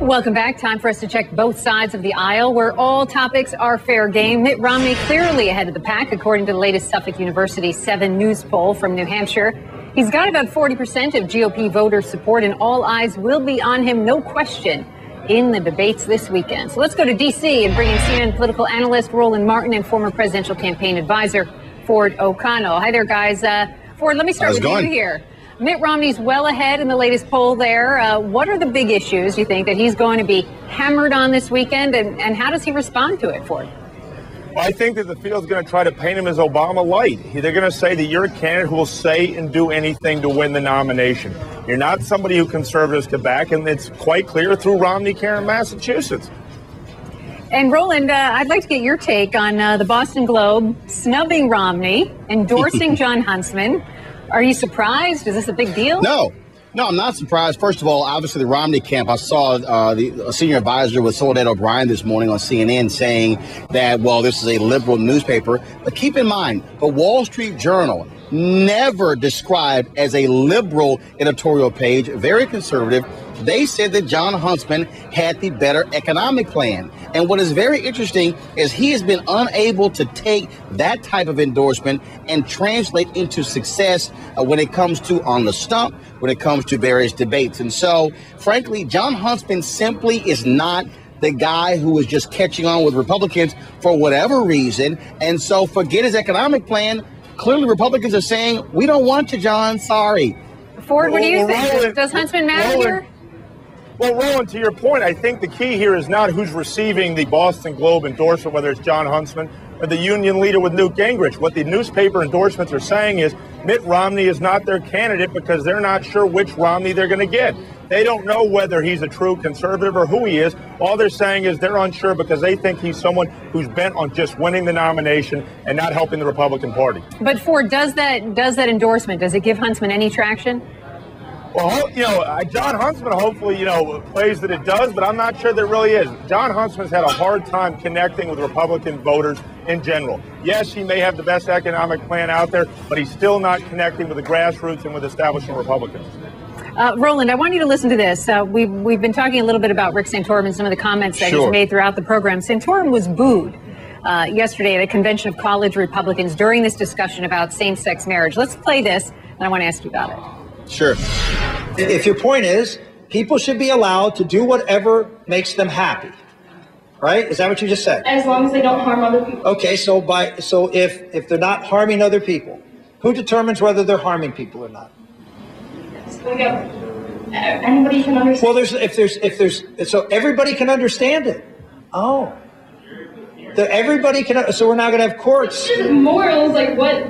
Welcome back. Time for us to check both sides of the aisle, where all topics are fair game. Mitt Romney clearly ahead of the pack, according to the latest Suffolk University 7 News poll from New Hampshire. He's got about 40% of GOP voter support, and all eyes will be on him, no question, in the debates this weekend. So let's go to D.C. and bring in CNN political analyst Roland Martin and former presidential campaign advisor Ford O'Connell. Hi there, guys. Ford, let me start with you here. Mitt Romney's well ahead in the latest poll there. What are the big issues you think that he's going to be hammered on this weekend, and how does he respond to it, Ford? Well, I think that the field's going to try to paint him as Obama light. They're going to say that you're a candidate who will say and do anything to win the nomination. You're not somebody who conservatives could back, and it's quite clear through Romney care in Massachusetts. And Roland, I'd like to get your take on the Boston Globe snubbing Romney, endorsing John Huntsman. Are you surprised? Is this a big deal? No, I'm not surprised. First of all, obviously the Romney camp, I saw the senior advisor with Soledad O'Brien this morning on CNN saying that, well, this is a liberal newspaper. But keep in mind, the Wall Street Journal never described as a liberal editorial page, very conservative. They said that John Huntsman had the better economic plan. And what is very interesting is he has been unable to take that type of endorsement and translate into success when it comes to on the stump, when it comes to various debates. And so, frankly, John Huntsman simply is not the guy who is just catching on with Republicans for whatever reason. And so forget his economic plan. Clearly, Republicans are saying, we don't want you, John. Sorry. Ford, what do you think? Does Huntsman matter here? Well, Roland, to your point, I think the key here is not who's receiving the Boston Globe endorsement, whether it's John Huntsman or the union leader with Newt Gingrich. What the newspaper endorsements are saying is Mitt Romney is not their candidate because they're not sure which Romney they're going to get. They don't know whether he's a true conservative or who he is. All they're saying is they're unsure because they think he's someone who's bent on just winning the nomination and not helping the Republican Party. But Ford, does that endorsement, does it give Huntsman any traction? Well, John Huntsman hopefully, plays that it does, but I'm not sure that it really is. John Huntsman's had a hard time connecting with Republican voters in general. Yes, he may have the best economic plan out there, but he's still not connecting with the grassroots and with establishment Republicans. Roland, I want you to listen to this. We've been talking a little bit about Rick Santorum and some of the comments that he's made throughout the program. Santorum was booed yesterday at a convention of college Republicans during this discussion about same-sex marriage. Let's play this, and I want to ask you about it. Sure. If your point is people should be allowed to do whatever makes them happy, right? Is that what you just said? As long as they don't harm other people. Okay, so if they're not harming other people, who determines whether they're harming people or not? Anybody can understand. Well, so everybody can understand it. Oh, everybody can. So we're not going to have courts. It's just morals, like what?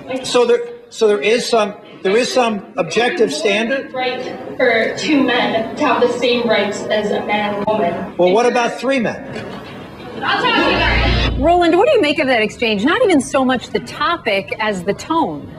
Like, so there is some objective standard. Right for two men to have the same rights as a man and a woman. Well, what about three men? I'll talk about it. Roland, what do you make of that exchange? Not even so much the topic as the tone.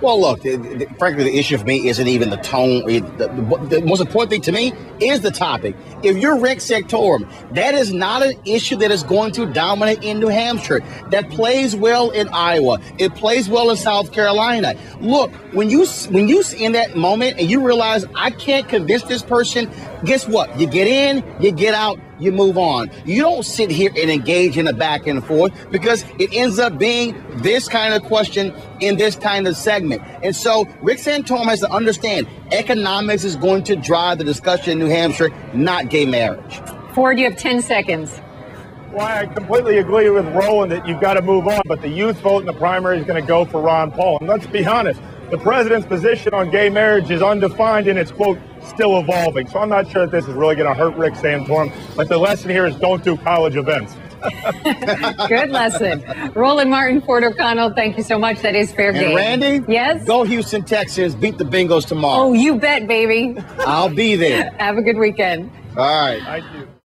Well, look, frankly, the issue for me isn't even the tone. The most important thing to me is the topic. If you're Rick Santorum, that is not an issue that is going to dominate in New Hampshire. That plays well in Iowa. It plays well in South Carolina. Look, when you in that moment and you realize I can't convince this person, guess what? You get in, you get out, you move on. You don't sit here and engage in a back and forth because it ends up being this kind of question in this kind of segment. And so Rick Santorum has to understand economics is going to drive the discussion in New Hampshire, not gay marriage. Ford, you have 10 seconds. Well, I completely agree with Roland that you've got to move on, but the youth vote in the primary is going to go for Ron Paul. And let's be honest, the president's position on gay marriage is undefined and it's, quote, still evolving. So I'm not sure that this is really going to hurt Rick Santorum. But the lesson here is don't do college events. Good lesson. Roland Martin, Ford O'Connell, thank you so much. That is fair game. And Randy? Yes? Go Houston, Texans. Beat the Bengals tomorrow. Oh, you bet, baby. I'll be there. Have a good weekend. All right. I do.